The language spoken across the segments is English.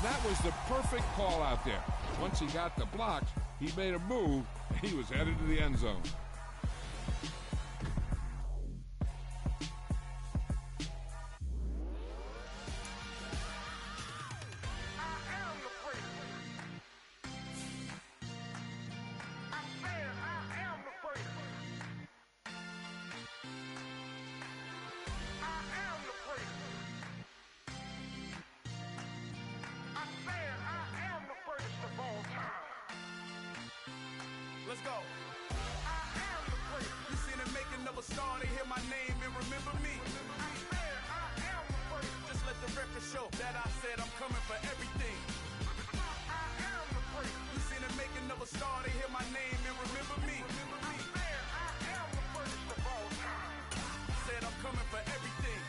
That was the perfect call out there. Once he got the blocks, he made a move, and he was headed to the end zone. Let's go. I am the great. You seen it making of a star, they hear my name and remember me. I am the great. Just let the record show that I said I'm coming for everything. I am the great. You seen it making of a star, they hear my name and remember me. I am the greatest of all time. Said I'm coming for everything.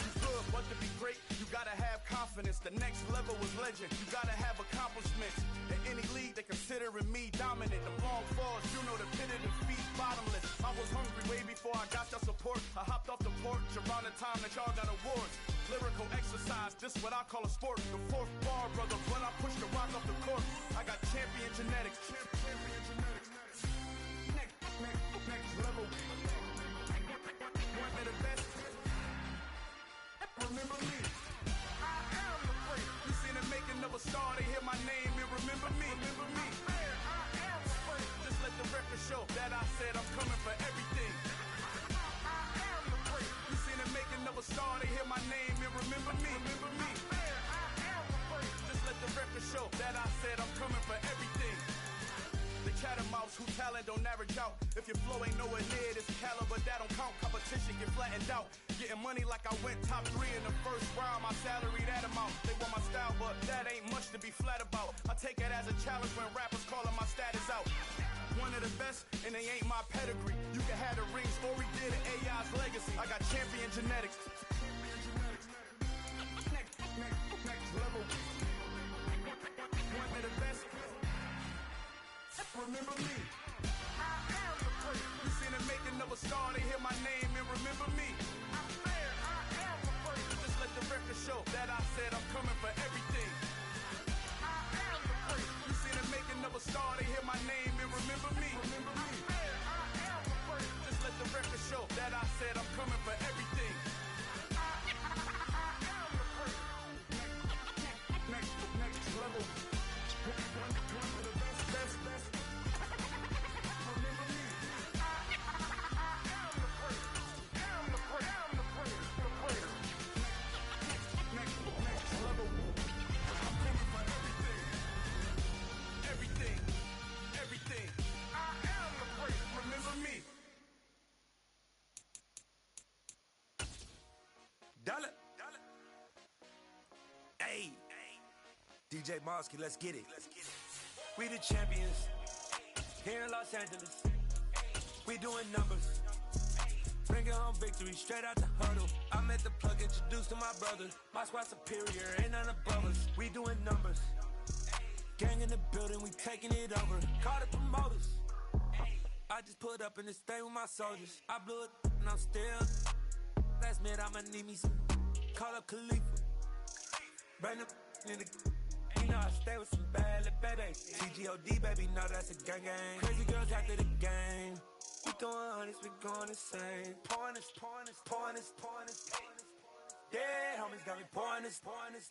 You good, but to be great, you gotta have confidence. The next level was legend. You gotta have accomplishments. In any league, they considering me dominant. The long falls, you know the pit of defeat, bottomless. I was hungry way before I got your support. I hopped off the porch around the time that y'all got awards. Lyrical exercise, this what I call a sport. The fourth bar, brother, when I push the rock off the court. I got champion genetics. Champion genetics. Next level. One of the best. Remember me. I am the great. You seen the making of a star, they hear my name and remember me. Remember me. I am the great. Just let the record show that I said I'm coming for everything. I am the great. You seen the making of a star, they hear my name and remember me. Remember me. I am the great. Just let the record show that I said I'm coming for everything. The cat and mouse who talent don't average out. If your flow ain't nowhere near this caliber, that don't count. Competition get flattened out. Getting money like I went top 3 in the first round. My salary that amount. They want my style, but that ain't much to be flat about. I take it as a challenge when rappers calling my status out. One of the best, and they ain't my pedigree. You can have the rings, or we did it, AI's legacy. I got champion genetics. Next level. One of the best. Remember me. I am the great. You seen the making of a star, they hear my name and remember me. I am the great. Just let the record show that I said I'm coming for everything. I am the great. You seen the making of a star, they hear my name and remember me. Remember me. I am the great. Just let the record show that I said I'm coming for everything. I am the great. Next level. One of the best. Hey, DJ Mosky, let's get it. We the champions here in Los Angeles. We doing numbers, bringing home victory straight out the huddle. I met the plug, introduced to my brother. My squad superior, ain't none above us. We doing numbers, gang in the building, we taking it over. Call the promoters. I just put up in this thing with my soldiers. I blew it and I'm still. Last minute I'ma need me some. Call up Khalifa. Bring them in the. You know I stay with some bad little baby. TGOD baby, know that's a gang gang. Crazy girls after the game. We throwing hundreds, we going insane. Pouring this. Yeah, homies got me pouring this.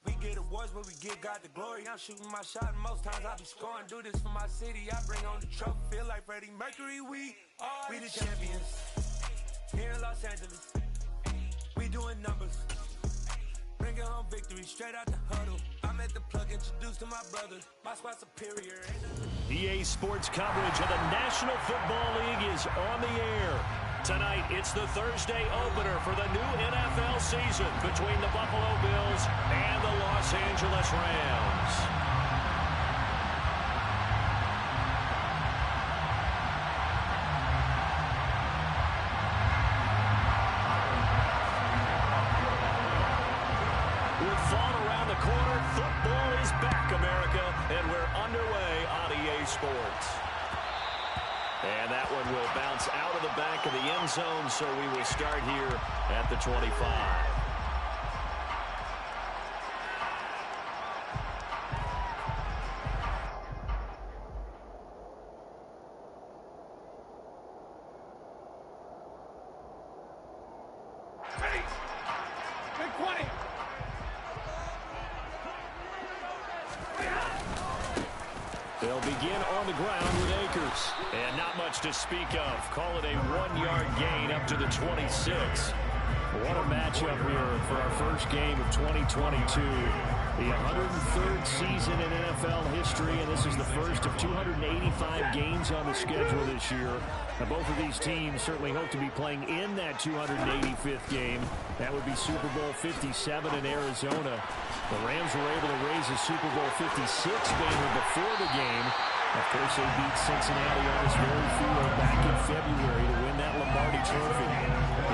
We get awards, but we give God the glory. I'm shooting my shot, and most times I be scoring. Do this for my city, I bring on the trophy. Feel like Freddie Mercury, we the champions here in Los Angeles. We doing numbers, bringing home victory straight out the huddle. I met the plug, introduced to my brother. My squad superior. EA Sports coverage of the National Football League is on the air. Tonight, it's the Thursday opener for the new NFL season between the Buffalo Bills and the Los Angeles Rams. Football is back, America, and we're underway on EA Sports. And that one will bounce out of the back of the end zone, so we will start here at the 25. They'll begin on the ground with Akers. And not much to speak of. Call it a 1-yard gain up to the 26. What a matchup here for our first game of 2022. The 103rd season in NFL history, and this is the first of 285 games on the schedule this year. Now, both of these teams certainly hope to be playing in that 285th game. That would be Super Bowl 57 in Arizona. The Rams were able to raise a Super Bowl 56 banner before the game. Of course, they beat Cincinnati on this very field back in February to win that Lombardi Trophy.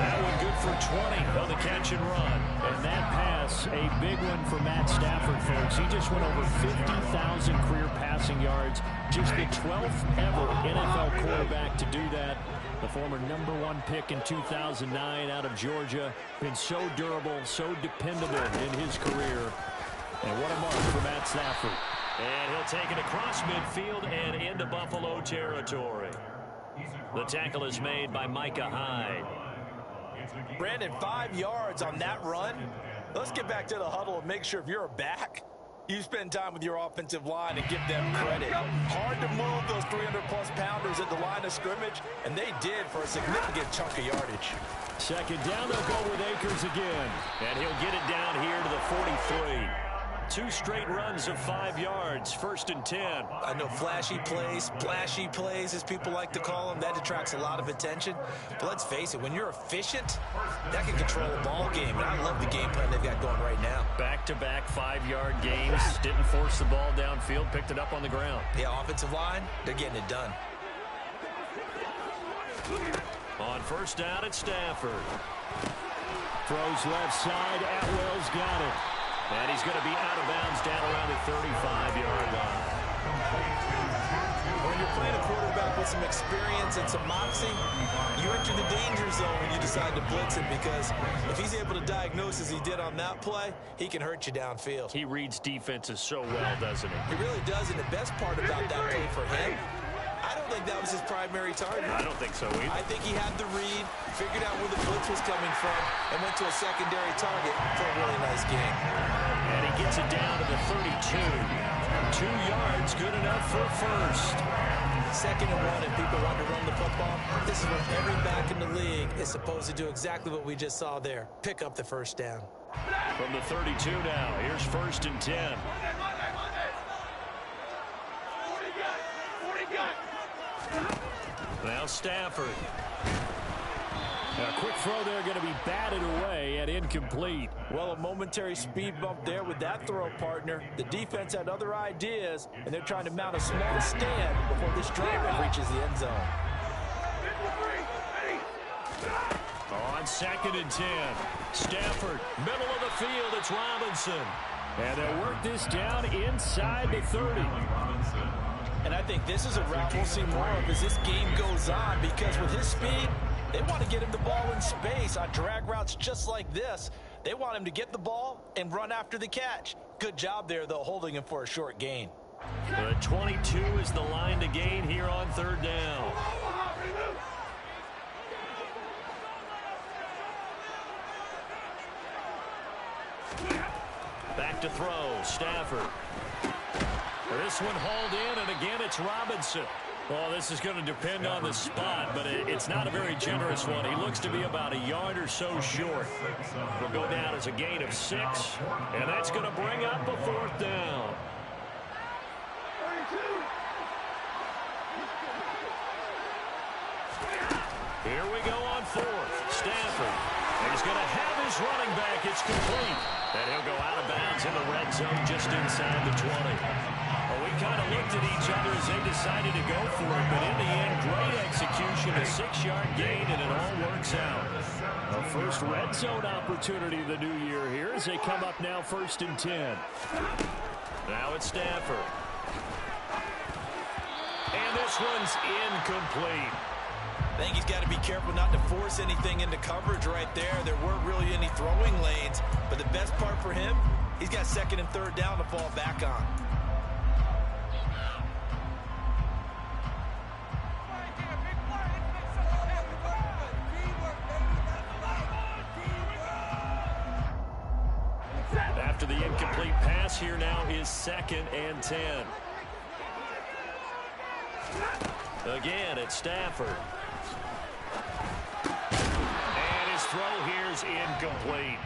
That one good for 20 on the catch and run. And that pass, a big one for Matt Stafford, folks. He just went over 50,000 career passing yards. Just the 12th ever NFL quarterback to do that. The former #1 pick in 2009 out of Georgia. Been so durable, so dependable in his career. And what a mark for Matt Stafford. And he'll take it across midfield and into Buffalo territory. The tackle is made by Micah Hyde. Brandon, 5 yards on that run. Let's get back to the huddle and make sure if you're a back, you spend time with your offensive line and give them credit. Hard to move those 300-plus pounders at the line of scrimmage, and they did for a significant chunk of yardage. Second down, they'll go with Akers again. And he'll get it down here to the 43. 2 straight runs of 5 yards, 1st and 10. I know flashy plays, splashy plays, as people like to call them, that attracts a lot of attention. But let's face it, when you're efficient, that can control a ball game. And I love the game plan they've got going right now. Back-to-back 5-yard gains. Didn't force the ball downfield, picked it up on the ground. Yeah, offensive line, they're getting it done. On first down, it's Stafford. Throws left side. Atwell's got it. And he's going to be out of bounds down around the 35-yard line. When you're playing a quarterback with some experience and some moxie, you enter the danger zone when you decide to blitz him, because if he's able to diagnose as he did on that play, he can hurt you downfield. He reads defenses so well, doesn't he? He really does, and the best part about that play for him, I don't think that was his primary target. I don't think so either. I think he had the read, figured out where the blitz was coming from, and went to a secondary target for a really nice game. And he gets it down to the 32. 2 yards, good enough for first. 2nd and 1, and people want to run the football. This is what every back in the league is supposed to do, exactly what we just saw there. Pick up the first down. From the 32 now, here's 1st and 10. Now Stafford. A quick throw there, going to be batted away and incomplete. Well, a momentary speed bump there with that throw, partner. The defense had other ideas, and they're trying to mount a small stand before this drive reaches the end zone. On 2nd and 10, Stafford, middle of the field, it's Robinson. And they'll work this down inside the 30. And I think this is a route we'll see more of as this game goes on, because with his speed, they want to get him the ball in space on drag routes just like this. They want him to get the ball and run after the catch. Good job there, though, holding him for a short gain. The 22 is the line to gain here on 3rd down. Back to throw, Stafford. This one hauled in, and again it's Robinson. Well, this is going to depend on the spot, but it's not a very generous one. He looks to be about a yard or so short. Will go down as a gain of 6, and that's going to bring up a 4th down. Here we go on 4th. Stafford. And he's going to have his running back. It's complete. And he'll go out of bounds in the red zone just inside the 20. Well, we kind of looked at each other as they decided to go for it, but in the end, great execution, a 6-yard gain, and it all works out. A first red zone opportunity of the new year here as they come up now 1st and 10. Now it's Stafford. And this one's incomplete. I think he's got to be careful not to force anything into coverage right there. There weren't really any throwing lanes, but the best part for him, he's got 2nd and 3rd down to fall back on. After the incomplete pass, here now is 2nd and 10. Again, it's Stafford. And his throw here is incomplete.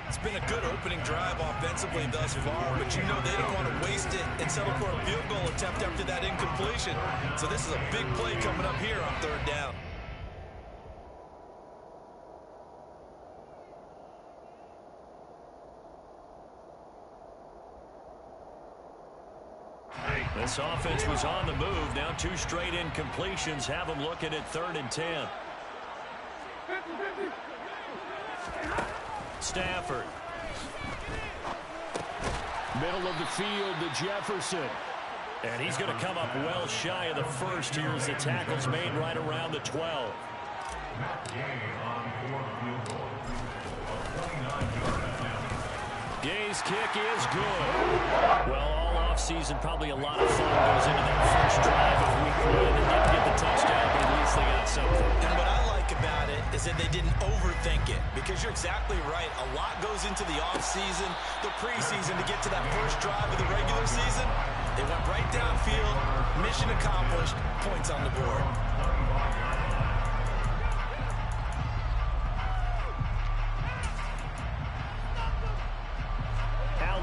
It's been a good opening drive offensively thus far, but you know they don't want to waste it and settle for a field goal attempt after that incompletion. So this is a big play coming up here on 3rd down. This offense was on the move. Now 2 straight incompletions have them looking at 3rd and 10. Stafford. Middle of the field to Jefferson. And he's going to come up well shy of the first here as the tackle's made right around the 12. Gay's kick is good. Well, all offseason, probably a lot of thought goes into that first drive of week 1 and didn't get the touchdown, but at least they got something. And what I like about it is that they didn't overthink it, because you're exactly right. A lot goes into the offseason, the preseason, to get to that first drive of the regular season. They went right downfield, mission accomplished, points on the board.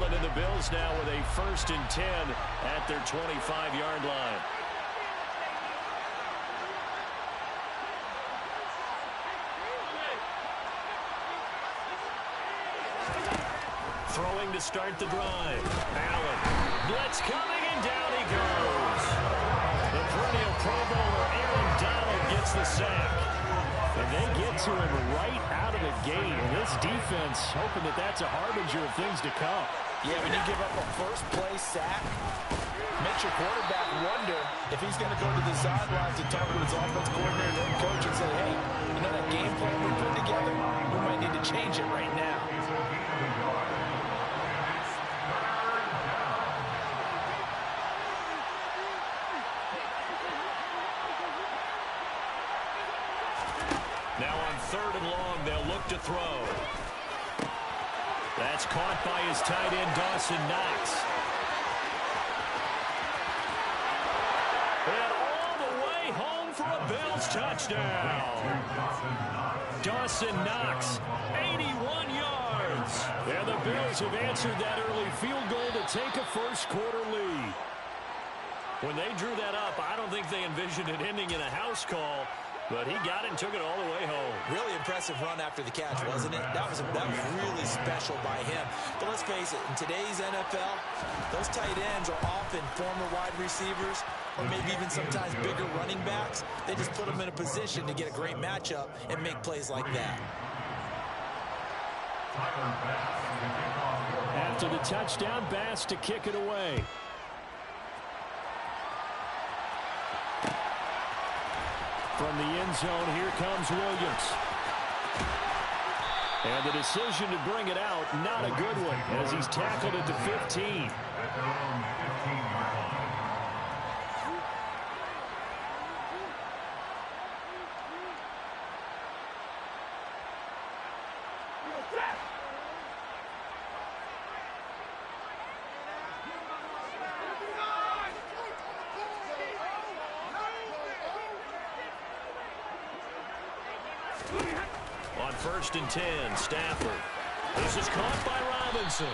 And the Bills now with a 1st and 10 at their 25-yard line. Throwing to start the drive. Allen. Blitz coming, and down he goes. The perennial Pro Bowler Aaron Donald gets the sack. And they get to him right out of the gate. And this defense hoping that that's a harbinger of things to come. Yeah, when you give up a first-play sack, makes your quarterback wonder if he's going to go to the sidelines and talk to his offense coordinator and coach and say, hey, you know that game plan we put together? We might need to change it right now. Now on 3rd and long, they'll look to throw. That's caught by his tight end, Dawson Knox. And all the way home for a Bills touchdown. Dawson Knox, 81 yards. And the Bills have answered that early field goal to take a first-quarter lead. When they drew that up, I don't think they envisioned it ending in a house call. But he got it and took it all the way home. Really impressive run after the catch, wasn't it? That was really special by him. But let's face it, in today's NFL, those tight ends are often former wide receivers or maybe even sometimes bigger running backs. They just put them in a position to get a great matchup and make plays like that. After the touchdown, Bass to kick it away. From the end zone, here comes Williams. And the decision to bring it out, not a good one, as he's tackled at the 15. On 1st and 10, Stafford. This is caught by Robinson.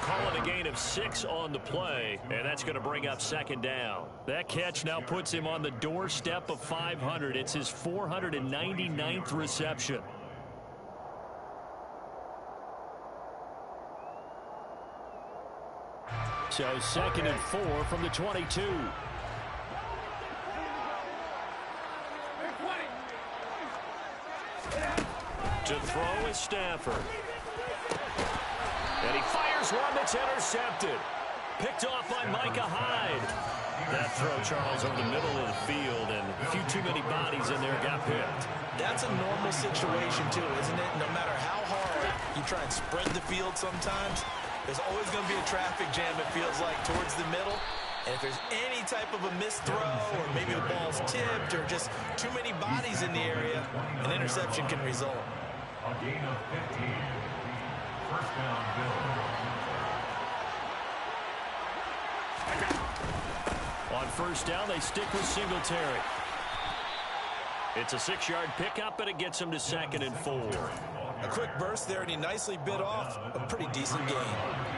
Calling a gain of 6 on the play, and that's going to bring up 2nd down. That catch now puts him on the doorstep of 500. It's his 499th reception. So 2nd and 4 from the 22. To throw is Stafford. And he fires one that's intercepted. Picked off by Micah Hyde. That throw, Charles, over the middle of the field, and a few too many bodies in there got picked. That's a normal situation, too, isn't it? No matter how hard you try and spread the field sometimes, there's always going to be a traffic jam, it feels like, towards the middle. And if there's any type of a missed throw, or maybe the ball's tipped, or just too many bodies in the area, an interception can result. A gain of 15. On first down, they stick with Singletary. It's a 6-yard pickup, but it gets him to 2nd and 4. A quick burst there, and he nicely bit off a pretty decent gain.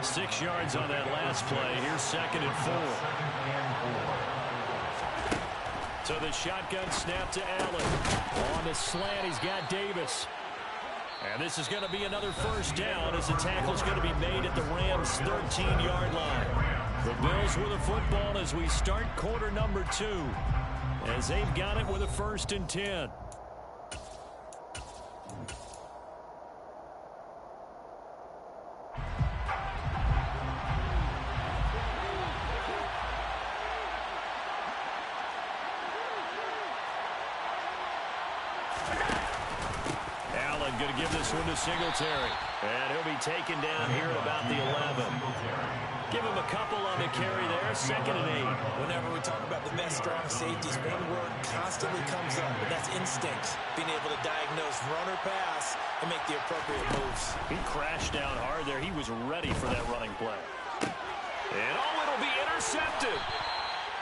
6 yards on that last play. Here's 2nd and 4. So the shotgun snap to Allen. On the slant, he's got Davis. And this is going to be another first down as the tackle's going to be made at the Rams' 13-yard line. The Bills with a football as we start quarter number 2. As they've got it with a 1st and 10. Allen going to give this one to Singletary. And he'll be taken down here at about the 11. Give him a couple on the carry there, 2nd and 8. Whenever we talk about the best strong safeties, one word constantly comes up, and that's instincts. Being able to diagnose run or pass and make the appropriate moves. He crashed down hard there. He was ready for that running play. And it'll be intercepted.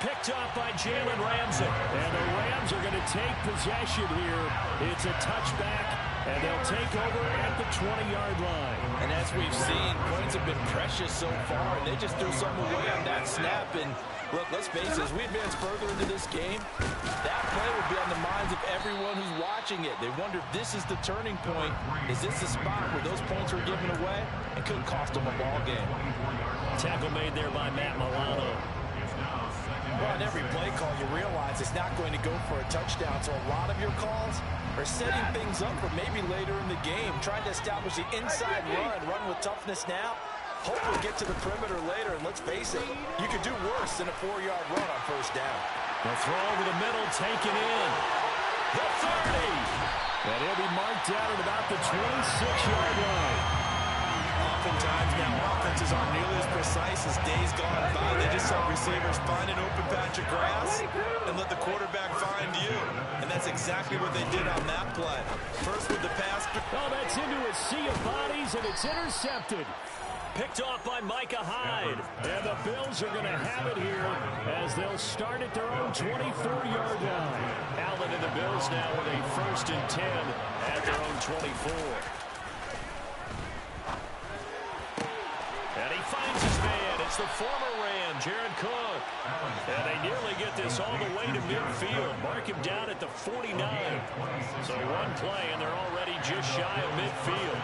Picked off by Jalen Ramsey. And the Rams are going to take possession here. It's a touchback, and they'll take over at the 20-yard line. And as we've seen, points have been precious so far, and they just threw some away on that snap. And look, let's face it, as we advance further into this game, that play will be on the minds of everyone who's watching it. They wonder if this is the turning point. Is this the spot where those points were given away and could cost them a ball game? Tackle made there by Matt Milano. Well, on every play call, you realize it's not going to go for a touchdown, so a lot of your calls are setting things up for maybe later in the game, trying to establish the inside run with toughness now. Hope we'll get to the perimeter later, and let's face it, you could do worse than a 4-yard run on first down. The throw over the middle, taken in. The 30. And he'll be marked down at about the 26-yard line. Oftentimes now offenses aren't nearly as precise as days gone by. They just have receivers find an open patch of grass and let the quarterback find you. And that's exactly what they did on that play. First with the pass. Oh, that's into a sea of bodies, and it's intercepted. Picked off by Micah Hyde. And the Bills are going to have it here as they'll start at their own 24-yard line. Allen and the Bills now with a 1st and 10 at their own 24. And he finds his man. It's the former Ram, Jared Cook. And they nearly get this all the way to midfield. Mark him down at the 49. So one play, and they're already just shy of midfield.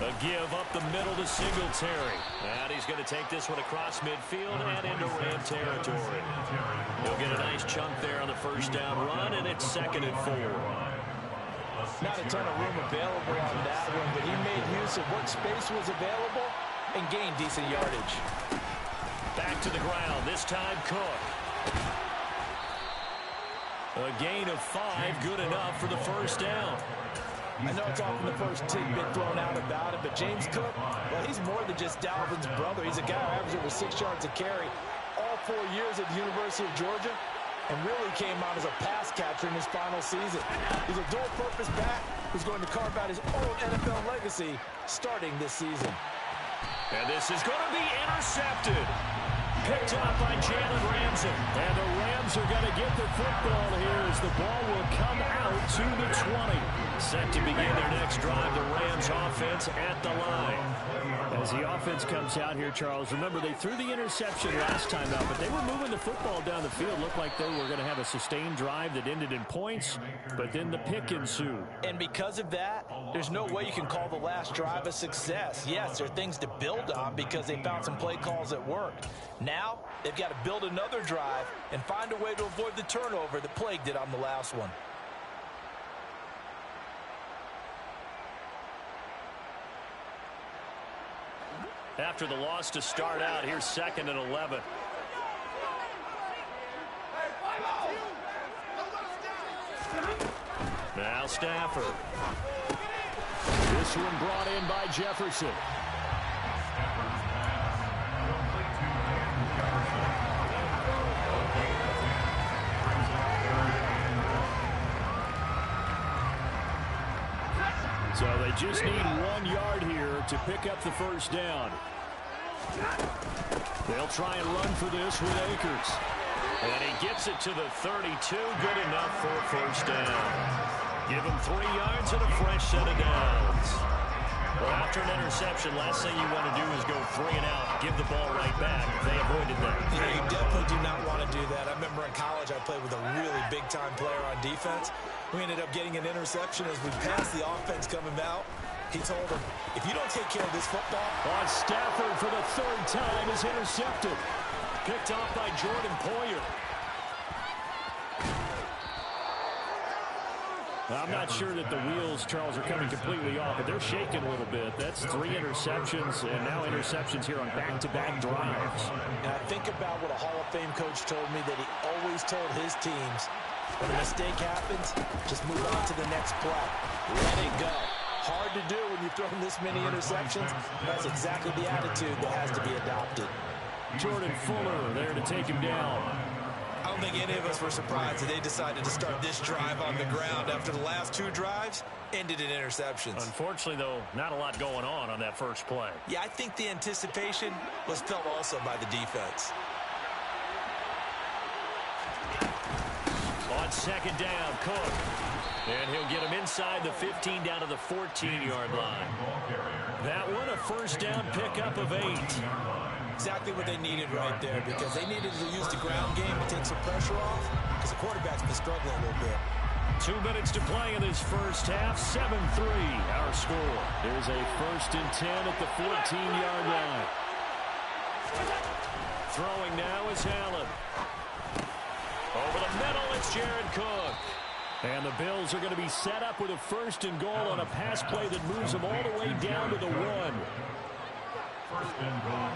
A give up the middle to Singletary. And he's going to take this one across midfield and into Ram territory. He'll get a nice chunk there on the first down run, and it's 2nd and 4. Not a ton of room available on that one, but he made use of what space was available and gained decent yardage. Back to the ground, this time Cook. A gain of 5, good enough for the first down. I know it's often the first tidbit thrown out about it, but James Cook, well, he's more than just Dalvin's brother. He's a guy who averaged over 6 yards a carry all 4 years at the University of Georgia, and really came out as a pass catcher in his final season. He's a dual-purpose back who's going to carve out his own NFL legacy starting this season. And this is going to be intercepted. Picked up by Jalen Ramsey. And the Rams are going to get the football here as the ball will come out to the 20. Set to begin their next drive, the Rams offense at the line. As the offense comes out here, Charles, remember they threw the interception last time out, but they were moving the football down the field. Looked like they were going to have a sustained drive that ended in points, but then the pick ensued. And because of that, there's no way you can call the last drive a success. Yes, there are things to build on because they found some play calls that worked. Now, they've got to build another drive and find a way to avoid the turnover that plagued it on the last one. After the loss to start out, here's 2nd and 11. Now Stafford. This one brought in by Jefferson. So they just need 1 yard here to pick up the first down. They'll try and run for this with Akers. And he gets it to the 32. Good enough for a first down. Give him 3 yards and a fresh set of downs. Well, after an interception, last thing you want to do is go 3 and out, give the ball right back. They avoided that. Yeah, you definitely do not want to do that. I remember in college I played with a really big-time player on defense. We ended up getting an interception as we passed the offense coming out. He told him, if you don't take care of this football... On Stafford for the 3rd time is intercepted. Picked off by Jordan Poyer. I'm not sure that the wheels, Charles, are coming completely off, but they're shaking a little bit. That's 3 interceptions, and now interceptions here on back-to-back drives. Now, think about what a Hall of Fame coach told me, that he always told his teams, when a mistake happens, just move on to the next play. Let it go. Hard to do when you've thrown this many interceptions. That's exactly the attitude that has to be adopted. Jordan Fuller there to take him down. I don't think any of us were surprised that they decided to start this drive on the ground after the last 2 drives ended in interceptions. Unfortunately, though, not a lot going on that first play. Yeah, I think the anticipation was felt also by the defense. On 2nd down, Cook. And he'll get him inside the 15 down to the 14-yard line. That one, a first down pickup of 8. Exactly what they needed right there, because they needed to use the ground game to take some pressure off, because the quarterback's been struggling a little bit. 2 minutes to play in this first half. 7-3 our score. There's a 1st and 10 at the 14-yard line. Throwing now is Allen. Over the middle, it's Jared Cook. And the Bills are going to be set up with a 1st and goal on a pass play that moves them all the way down to the 1. 1st and goal.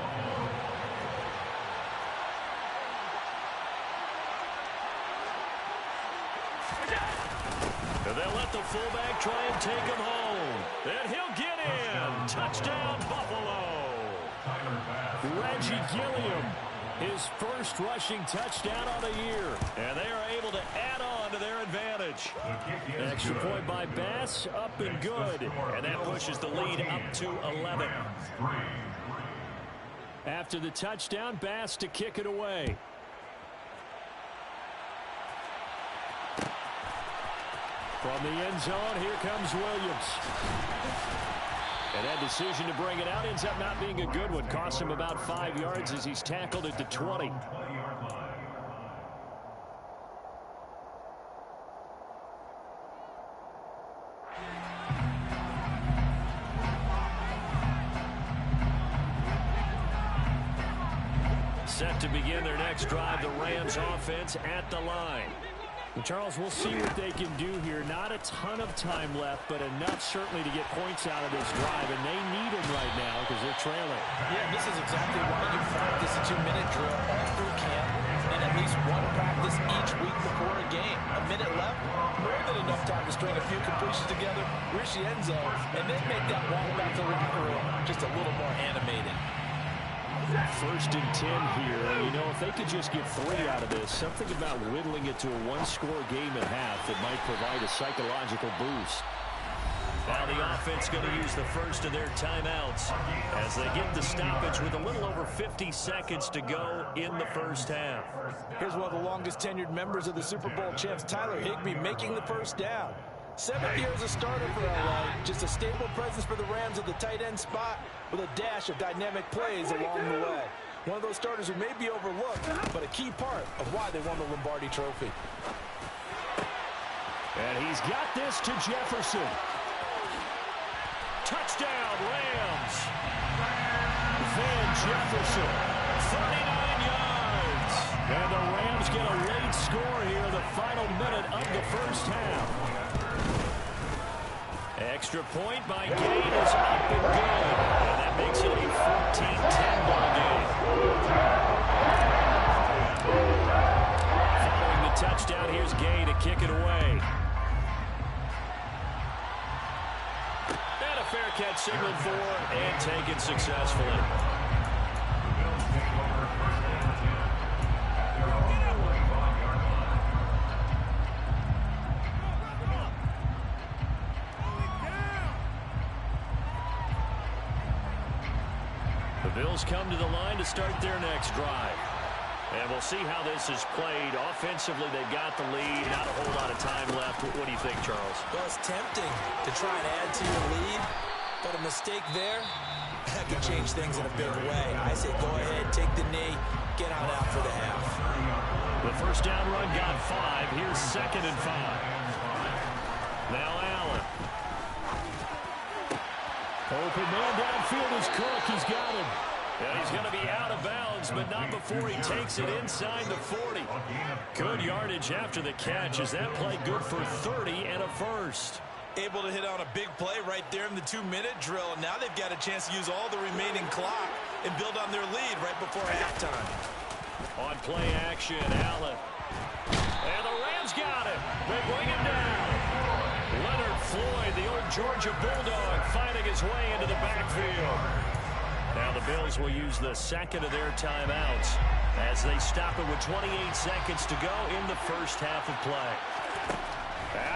They'll let the fullback try and take him home. And he'll get in. Touchdown, Buffalo. Reggie Gilliam, his 1st rushing touchdown of the year. And they are able to add on to their advantage. Extra point by Bass, up and good. And that pushes the lead up to 11. After the touchdown, Bass to kick it away. From the end zone, here comes Williams. And that decision to bring it out ends up not being a good one. Costs him about 5 yards as he's tackled at the 20. Set to begin their next drive, the Rams offense at the line. And Charles, we'll see what they can do here. Not a ton of time left, but enough certainly to get points out of this drive, and they need them right now because they're trailing. Yeah, this is exactly why you practice a 2-minute drill all through camp and at least one practice each week before a game. A minute left, more than enough time to string a few completions together, reach the end zone, and then make that walk back to the locker room just a little more animated. 1st and 10 here. You know, if they could just get 3 out of this, something about whittling it to a 1-score game at half that might provide a psychological boost. Now the offense going to use the first of their timeouts as they get the stoppage with a little over 50 seconds to go in the first half. Here's one of the longest tenured members of the Super Bowl champs, Tyler Higbee, making the first down. 7 years a starter for LA, just a stable presence for the Rams at the tight end spot with a dash of dynamic plays along the way. One of those starters who may be overlooked, but a key part of why they won the Lombardi Trophy. And he's got this to Jefferson. Touchdown, Rams. Van Jefferson, 39 yards. And the Rams get a late score here in the final minute of the first half. Extra point by Gate is up and good. And that makes it a 14-10 ball game. Following the touchdown, here's Gay to kick it away. And a fair catch signaled for and taken successfully. Bills come to the line to start their next drive. And we'll see how this is played. Offensively, they've got the lead. Not a whole lot of time left. What do you think, Charles? Well, it's tempting to try and add to your lead, but a mistake there, that could change things in a big way. I say go ahead, take the knee, get on out for the half. The first down run got 5. Here's 2nd and 5. Now Allen. Open man downfield is Cook. He's got him. And he's going to be out of bounds, but not before he takes it inside the 40. Good yardage after the catch. Is that play good for 30 and a first? Able to hit on a big play right there in the 2-minute drill, and now they've got a chance to use all the remaining clock and build on their lead right before halftime. On play action, Allen. And the Rams got him. They bring him down. Leonard Floyd, the old Georgia Bulldog, finding his way into the backfield. Now the Bills will use the second of their timeouts as they stop it with 28 seconds to go in the first half of play.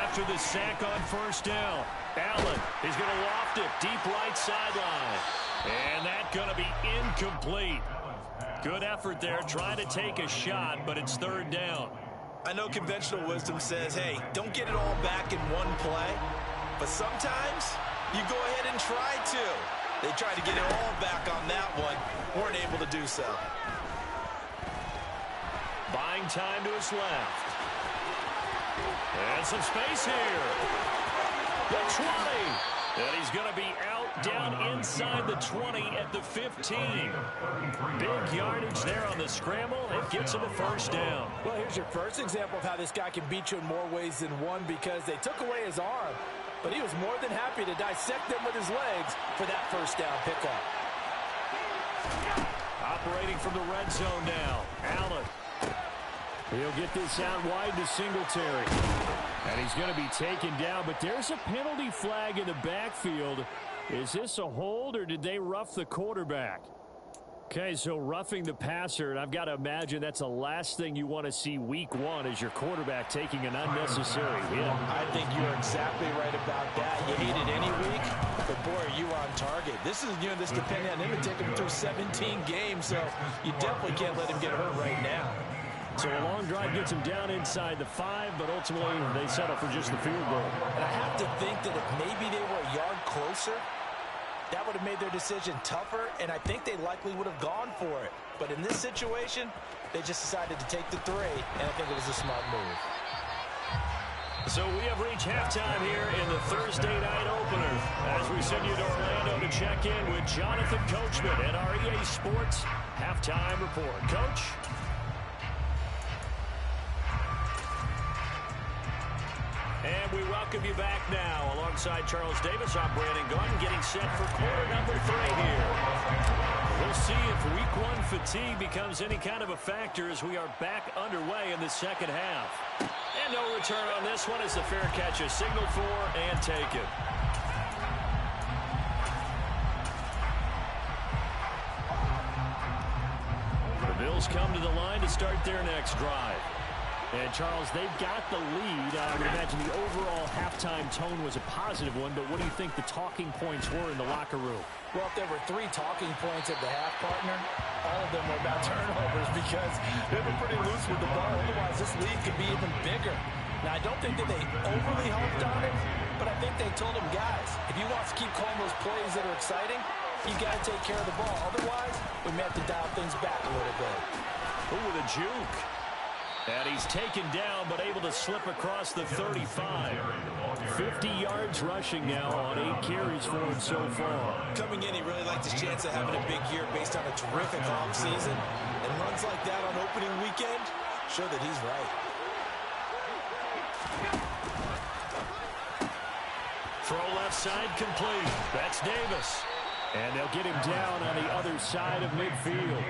After the sack on first down, Allen is going to loft it deep right sideline. And that's going to be incomplete. Good effort there, trying to take a shot, but it's 3rd down. I know conventional wisdom says, hey, don't get it all back in one play. But sometimes you go ahead and try to. They tried to get it all back on that one. Weren't able to do so. Buying time to his left. And some space here. The 20. And he's going to be out down inside the 20 at the 15. Big yardage there on the scramble. It gets him a first down. Well, here's your first example of how this guy can beat you in more ways than one, because they took away his arm, but he was more than happy to dissect them with his legs for that first down pickup. Operating from the red zone now. Allen. He'll get this out wide to Singletary. And he's going to be taken down, but there's a penalty flag in the backfield. Is this a hold, or did they rough the quarterback? Okay, so roughing the passer, and I've got to imagine that's the last thing you want to see week 1 is your quarterback taking an unnecessary hit. I think you're exactly right about that. You hate it any week, but boy, are you on target. This is, this depending on him to take him through 17 games, so you definitely can't let him get hurt right now. So a long drive gets him down inside the 5, but ultimately they settle for just the field goal. And I have to think that if maybe they were a yard closer, that would have made their decision tougher, and I think they likely would have gone for it. But in this situation, they just decided to take the 3, and I think it was a smart move. So we have reached halftime here in the Thursday night opener as we send you to Orlando to check in with Jonathan Coachman at our EA Sports Halftime Report. Coach? And we welcome you back now. Alongside Charles Davis, I'm Brandon Gunn, getting set for quarter number 3 here. We'll see if week 1 fatigue becomes any kind of a factor as we are back underway in the second half. And no return on this one as the fair catch is signaled for and taken. The Bills come to the line to start their next drive. And, Charles, they've got the lead. I would imagine the overall halftime tone was a positive one, but what do you think the talking points were in the locker room? Well, if there were 3 talking points at the half, partner, all of them were about turnovers because they were pretty loose with the ball. Otherwise, this lead could be even bigger. Now, I don't think that they overly harped on it, but I think they told them, guys, if you want to keep calling those plays that are exciting, you got to take care of the ball. Otherwise, we may have to dial things back a little bit. Ooh, with a juke. And he's taken down, but able to slip across the 35. 50 yards rushing now on 8 carries for him so far. Coming in, he really liked his chance of having a big year based on a terrific offseason. And runs like that on opening weekend show that he's right. Throw left side complete. That's Davis. And they'll get him down on the other side of midfield.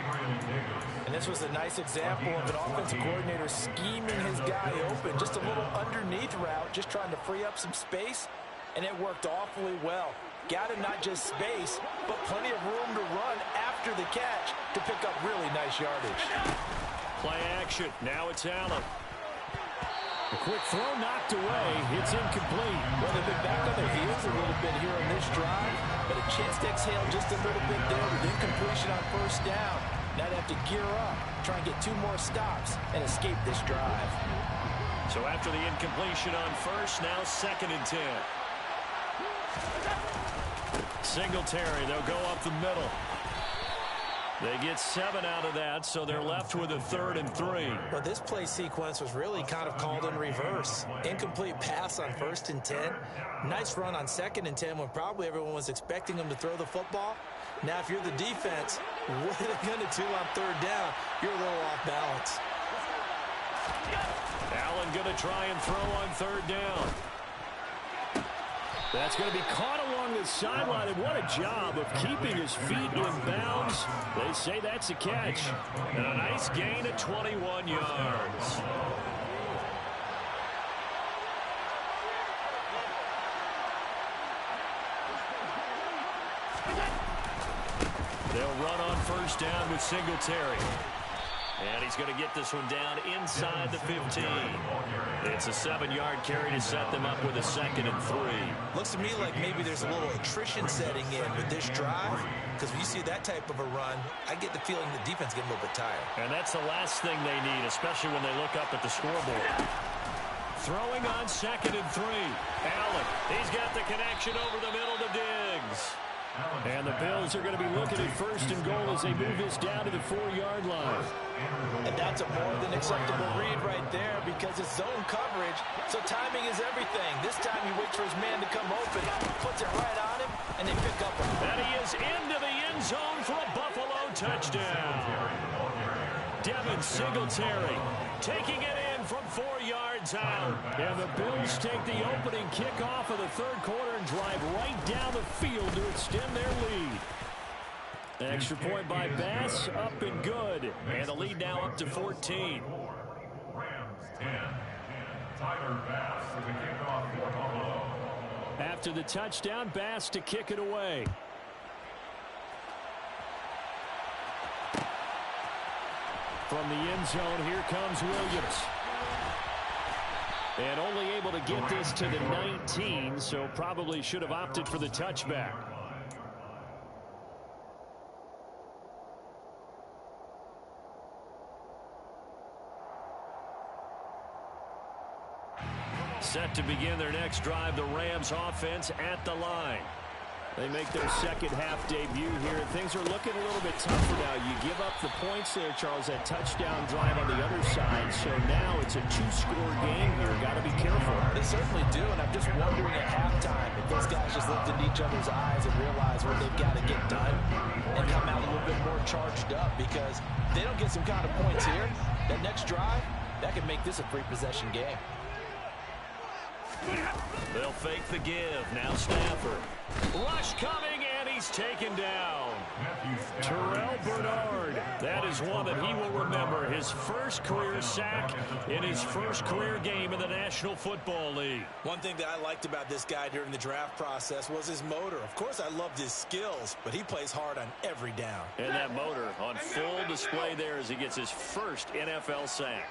And this was a nice example of an offensive coordinator scheming his guy open. Just a little underneath route, just trying to free up some space. And it worked awfully well. Got him not just space, but plenty of room to run after the catch to pick up really nice yardage. Play action. Now it's Allen. A quick throw knocked away. It's incomplete. Well, they've been back on their heels a little bit here on this drive, but a chance to exhale just a little bit there with incompletion on first down. Now they have to gear up, try and get 2 more stops, and escape this drive. So after the incompletion on first, now 2nd and 10. Singletary, they'll go up the middle. They get 7 out of that, so they're left with a 3rd and 3. Well, this play sequence was really kind of called in reverse. Incomplete pass on 1st and 10. Nice run on 2nd and 10 when probably everyone was expecting them to throw the football. Now, if you're the defense, what are they going to do on 3rd down? You're a little off balance. Allen going to try and throw on 3rd down. That's going to be caught along the sideline, and what a job of keeping his feet in bounds. They say that's a catch. And a nice gain of 21 yards. They'll run on 1st down with Singletary. And he's going to get this one down inside the 15. It's a 7-yard carry to set them up with a 2nd and 3. Looks to me like maybe there's a little attrition setting in with this drive, because when you see that type of a run, I get the feeling the defense getting a little bit tired. And that's the last thing they need, especially when they look up at the scoreboard. Throwing on 2nd and 3. Allen, he's got the connection over the middle to Diggs. And the Bills are going to be looking at 1st and goal as they move this down to the 4-yard line. And that's a more than acceptable read right there because it's zone coverage, so timing is everything. This time he waits for his man to come open, puts it right on him, and they pick up on him. And he is into the end zone for a Buffalo touchdown. Devin Singletary taking it in from 4 yards out. And the Bills take the opening kickoff of the 3rd quarter and drive right down the field to extend their lead. Extra point by Bass, up and good. And the lead now up to 14. Rams 10. Tyler Bass with the kickoff for Buffalo. After the touchdown, Bass to kick it away. From the end zone, here comes Williams. And only able to get this to the 19, so probably should have opted for the touchback. Set to begin their next drive, the Rams offense at the line. They make their 2nd half debut here. Things are looking a little bit tougher now. You give up the points there, Charles, that touchdown drive on the other side. So now it's a 2-score game here. Got to be careful. They certainly do, and I'm just wondering at halftime if those guys just looked into each other's eyes and realize what they've got to get done and come out a little bit more charged up, because if they don't get some kind of points here, that next drive, that could make this a 3-possession game. They'll fake the give. Now Stafford. Rush coming, and he's taken down. Terrell Bernard. That is one that he will remember. His first career sack in his first career game in the National Football League. One thing that I liked about this guy during the draft process was his motor. Of course, I loved his skills, but he plays hard on every down. And that motor on full display there as he gets his first NFL sack.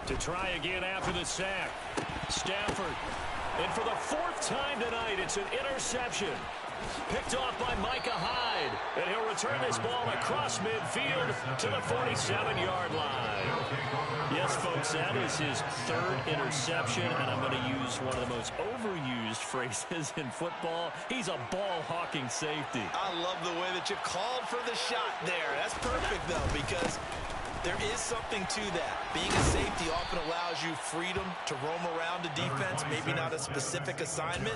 To try again after the sack. Stafford. And for the 4th time tonight, it's an interception. Picked off by Micah Hyde. And he'll return this ball across midfield to the 47-yard line. Yes, folks, that is his 3rd interception, and I'm going to use one of the most overused phrases in football. He's a ball-hawking safety. I love the way that you called for the shot there. That's perfect, though, because there is something to that. Being a safety often allows you freedom to roam around the defense, maybe not a specific assignment.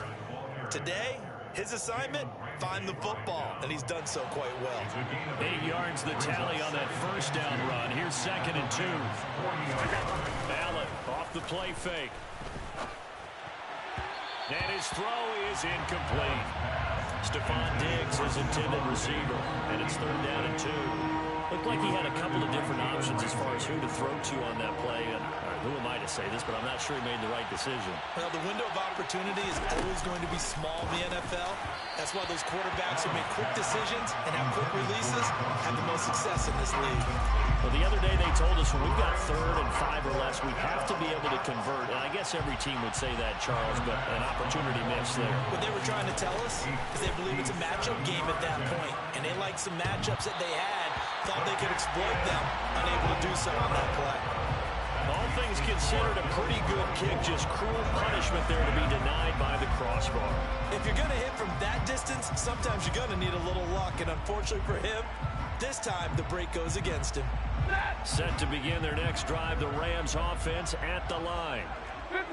Today, his assignment, find the football, and he's done so quite well. 8 yards the tally on that first down run. Here's 2nd and 2. Allen off the play fake. And his throw is incomplete. Stephon Diggs, his intended receiver, and it's 3rd down and 2. Looked like he had a couple of different options as far as who to throw to on that play, and Who am I to say this, but I'm not sure he made the right decision. Well, the window of opportunity is always going to be small in the NFL. That's why those quarterbacks who make quick decisions and have quick releases have the most success in this league. Well, the other day they told us when we've got 3rd and 5 or less, we have to be able to convert. And I guess every team would say that, Charles, but an opportunity missed there. What they were trying to tell us is they believe it's a matchup game at that point, and they liked some matchups that they had, thought they could exploit them, unable to do so on that play. All things considered, a pretty good kick, just cruel punishment there to be denied by the crossbar. If you're going to hit from that distance, sometimes you're going to need a little luck, and unfortunately for him, this time the break goes against him. Set to begin their next drive, the Rams offense at the line.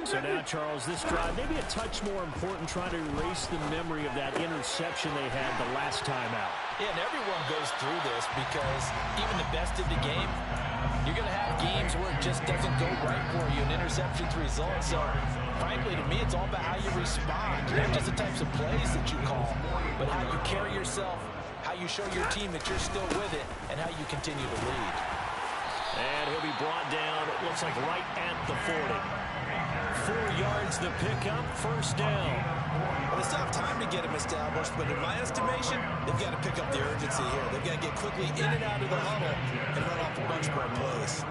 So now, Charles, this drive maybe a touch more important, trying to erase the memory of that interception they had the last time out. Yeah, and everyone goes through this because even the best of the game, you're going to have games where it just doesn't go right for you, and interceptions result. So, frankly, to me, it's all about how you respond, not just the types of plays that you call, but how you carry yourself, how you show your team that you're still with it, and how you continue to lead. And he'll be brought down, it looks like right at the 40. 4 yards the pickup, first down. Well, they still have time to get him established, but in my estimation, they've got to pick up the urgency here. They've got to get quickly in and out of the huddle and run off a bunch more plays.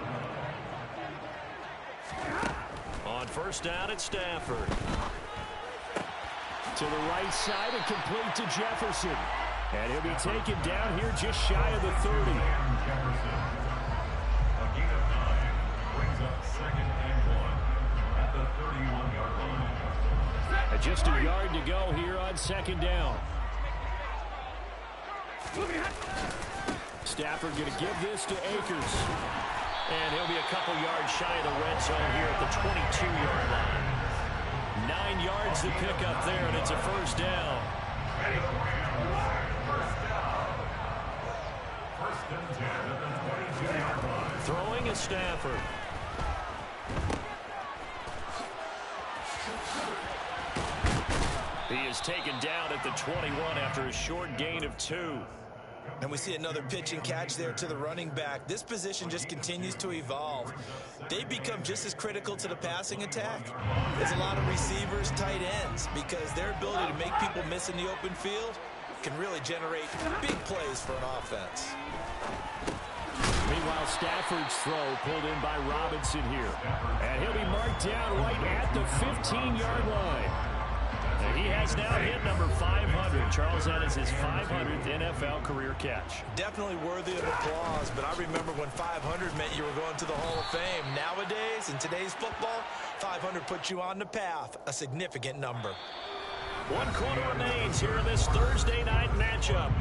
On first down, it's Stafford. To the right side and complete to Jefferson. And he'll be taken down here just shy of the 30. Just a yard to go here on second down. Stafford going to give this to Akers. And he'll be a couple yards shy of the red zone here at the 22-yard line. 9 yards to pick up there, and it's a first down. Throwing is Stafford. He is taken down at the 21 after a short gain of 2. And we see another pitch and catch there to the running back. This position just continues to evolve. They become just as critical to the passing attack as a lot of receivers, tight ends, because their ability to make people miss in the open field can really generate big plays for an offense. Meanwhile, Stafford's throw pulled in by Robinson here. And he'll be marked down right at the 15-yard line. And he has now hit number 500. Charles, that is his 500th NFL career catch. Definitely worthy of applause, but I remember when 500 meant you were going to the Hall of Fame. Nowadays, in today's football, 500 puts you on the path, a significant number. 1 quarter remains here in this Thursday night matchup.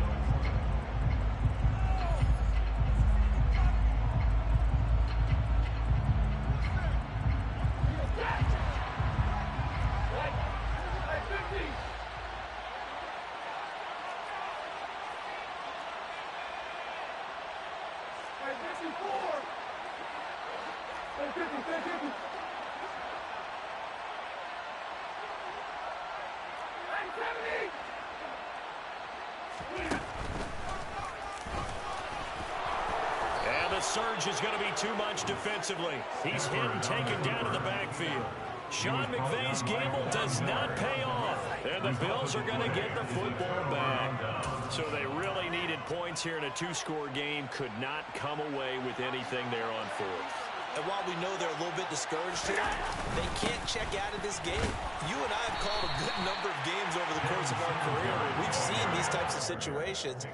And the surge is going to be too much defensively. He's hit and taken down in the backfield. Sean McVay's gamble does not pay off. And the Bills are going to get the football back. So they really needed points here in a 2-score game. Could not come away with anything there on 4th. And while we know they're a little bit discouraged here, they can't check out of this game. You and I have called a good number of games over the course of our career where we've seen these types of situations.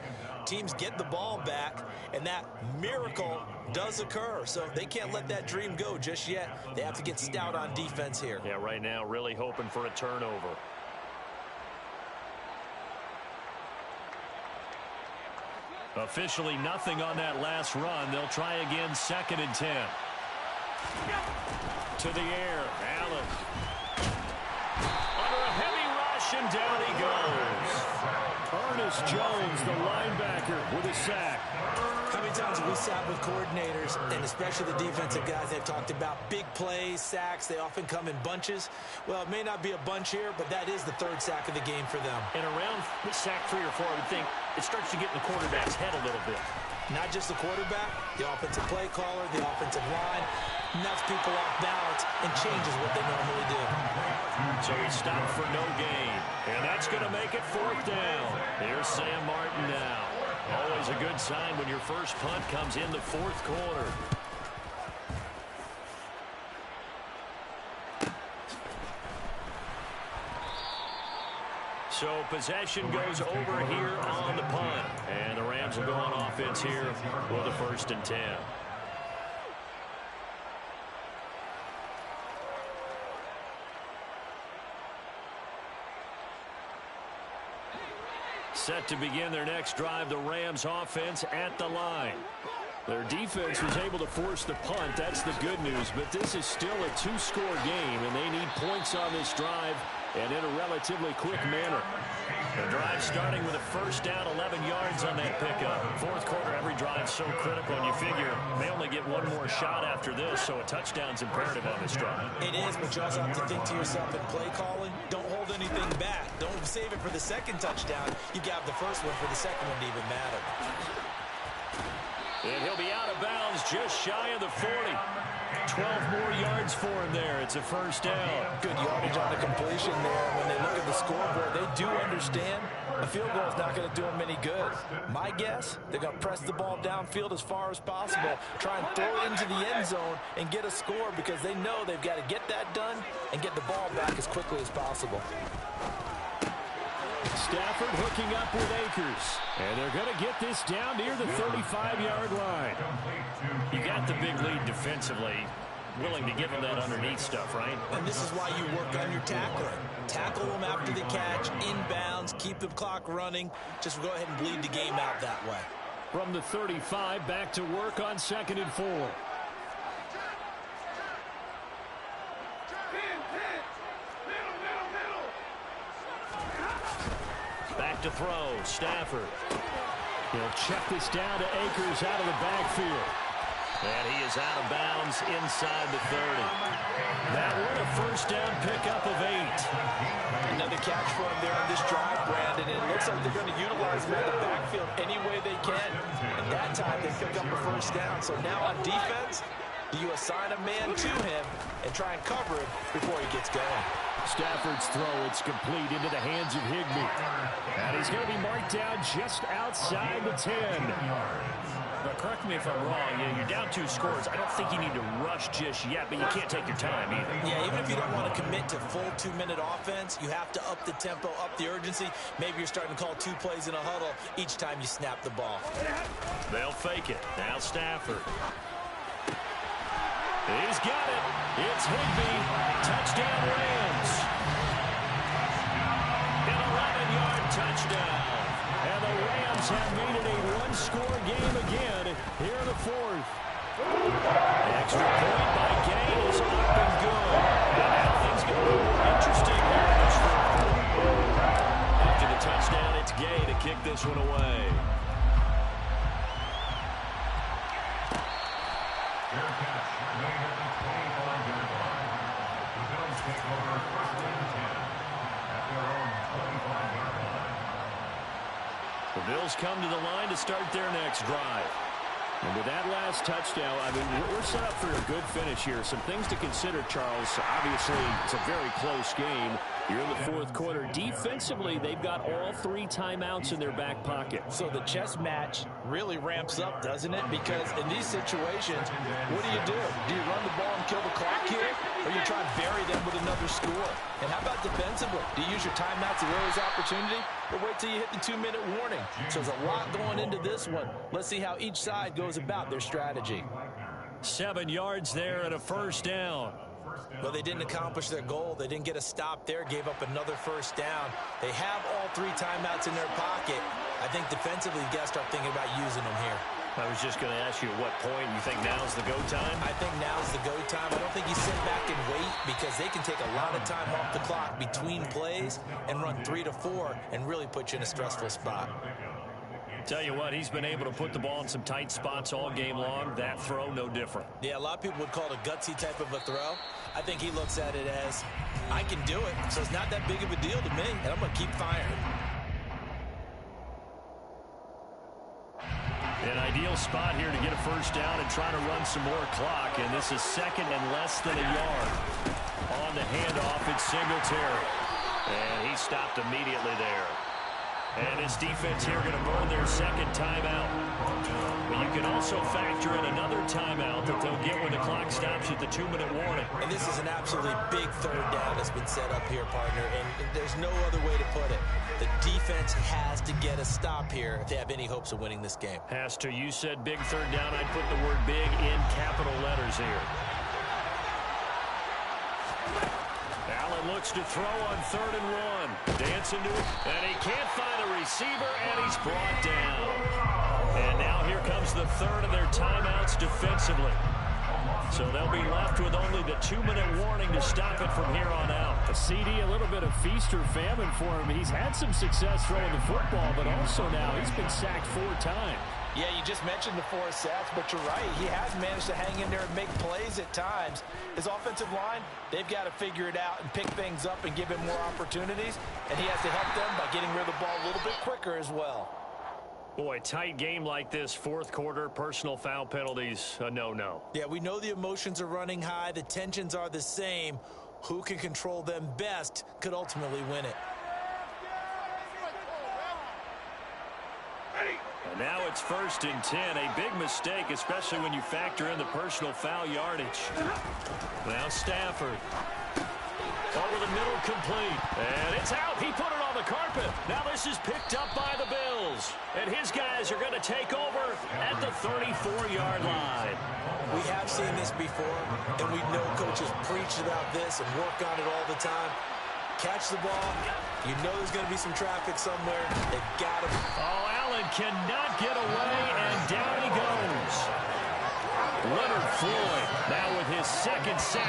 Teams get the ball back, and that miracle does occur. So they can't let that dream go just yet. They have to get stout on defense here. Yeah, right now really hoping for a turnover. Officially nothing on that last run. They'll try again, 2nd and 10. To the air, Allen. Under a heavy rush, and down he goes. Ernest Jones, the linebacker, with a sack. How many times have we sat with coordinators, and especially the defensive guys, they've talked about big plays, sacks. They often come in bunches. Well, it may not be a bunch here, but that is the third sack of the game for them. And around sack 3 or 4, I would think it starts to get in the quarterback's head a little bit. Not just the quarterback, the offensive play caller, the offensive line, knocks people off balance and changes what they normally do. So he stopped for no gain, and that's going to make it 4th down. Here's Sam Martin now. Always a good sign when your first punt comes in the 4th quarter. So possession goes over here on the punt. And the Rams will go on offense here with a 1st and 10. Set to begin their next drive, the Rams offense at the line. Their defense was able to force the punt. That's the good news. But this is still a 2-score game, and they need points on this drive and in a relatively quick manner. The drive starting with a 1st down, 11 yards on that pickup. 4th quarter, every drive so critical, and you figure they only get one more shot after this, so a touchdown's imperative on this drive. It is, but you also have to think to yourself in play calling, don't hold anything back. Don't save it for the second touchdown. You got the first one for the second one to even matter. And he'll be out of bounds just shy of the 40. 12 more yards for him there. It's a 1st down. Good yardage on the completion there. When they look at the scoreboard, they do understand a field goal is not going to do them any good. My guess, they're going to press the ball downfield as far as possible, try and throw it into the end zone and get a score because they know they've got to get that done and get the ball back as quickly as possible. Stafford hooking up with Akers. And they're going to get this down near the 35-yard line. You got the big lead defensively. Willing to give them that underneath stuff, right? And this is why you work on your tackling. Tackle them after the catch, inbounds, keep the clock running. Just go ahead and bleed the game out that way. From the 35, back to work on 2nd and 4. Back to throw, Stafford. He'll check this down to Akers out of the backfield. And he is out of bounds inside the 30. That one a 1st down pickup of 8. Another catch for him there on this drive, Brandon. And it looks like they're going to utilize him in the backfield any way they can. And that time they pick up a 1st down. So now on defense, do you assign a man to him and try and cover him before he gets going? Stafford's throw, it's complete into the hands of Higbee. And he's going to be marked down just outside the 10. But correct me if I'm wrong, you're down 2 scores. I don't think you need to rush just yet, but you can't take your time either. Yeah, even if you don't want to commit to full 2-minute offense, you have to up the tempo, up the urgency. Maybe you're starting to call 2 plays in a huddle each time you snap the ball. They'll fake it. Now Stafford. He's got it. It's Higbee. Touchdown Rams. An 11-yard touchdown. And the Rams have made it a 1-score game again here in the 4th. The extra point by Gay is up and good. And now things get a little more interesting here in this 4th. After the touchdown, it's Gay to kick this one away. The Bills come to the line to start their next drive. And with that last touchdown, I mean, we're set up for a good finish here. Some things to consider, Charles. Obviously, it's a very close game. You're in the 4th quarter. Defensively, they've got all 3 timeouts in their back pocket. So the chess match really ramps up, doesn't it? Because in these situations, what do? Do you run the ball and kill the clock here? Or you try and bury them with another score? And how about defensively? Do you use your timeouts at earliest opportunity? Or wait till you hit the 2-minute warning? So there's a lot going into this one. Let's see how each side goes about their strategy. 7 yards there and a 1st down. Well, they didn't accomplish their goal. They didn't get a stop there, gave up another 1st down. They have all 3 timeouts in their pocket. I think defensively, you got to start thinking about using them here. I was just going to ask you at what point you think now's the go time? I think now's the go time. I don't think you sit back and wait because they can take a lot of time off the clock between plays and run 3 to 4 and really put you in a stressful spot. Tell you what, he's been able to put the ball in some tight spots all game long. That throw, no different. Yeah, a lot of people would call it a gutsy type of a throw. I think he looks at it as, I can do it, so it's not that big of a deal to me, and I'm going to keep firing. An ideal spot here to get a first down and try to run some more clock, and this is second and less than a yard. On the handoff, it's Singletary, and he stopped immediately there. And his defense here going to burn their second timeout. But you can also factor in another timeout that they'll get when the clock stops at the 2-minute warning. And this is an absolutely big third down that's been set up here, partner, and there's no other way to put it. The defense has to get a stop here if they have any hopes of winning this game. Has to. You said big third down. I'd put the word big in capital letters here. Allen looks to throw on 3rd and 1. Dancing to it, and he can't find a receiver, and he's brought down. And now here comes the third of their timeouts defensively. So they'll be left with only the 2-minute warning to stop it from here on out. A CD, a little bit of feast or famine for him. He's had some success throwing the football, but also now he's been sacked 4 times. Yeah, you just mentioned the 4 sacks, but you're right. He has managed to hang in there and make plays at times. His offensive line, they've got to figure it out and pick things up and give him more opportunities, and he has to help them by getting rid of the ball a little bit quicker as well. Boy, tight game like this, 4th quarter, personal foul penalties, a no-no. Yeah, we know the emotions are running high. The tensions are the same. Who can control them best could ultimately win it. And now it's 1st and 10, a big mistake, especially when you factor in the personal foul yardage. Now Stafford. Over the middle, complete. And it's out. He put it on the carpet. Now this is picked up by the Bills. And his guys are going to take over at the 34-yard line. We have seen this before, and we know coaches preach about this and work on it all the time. Catch the ball. You know there's going to be some traffic somewhere. They've got him. Oh, Allen cannot get away, and down he goes. Leonard Floyd now with his 2nd sack.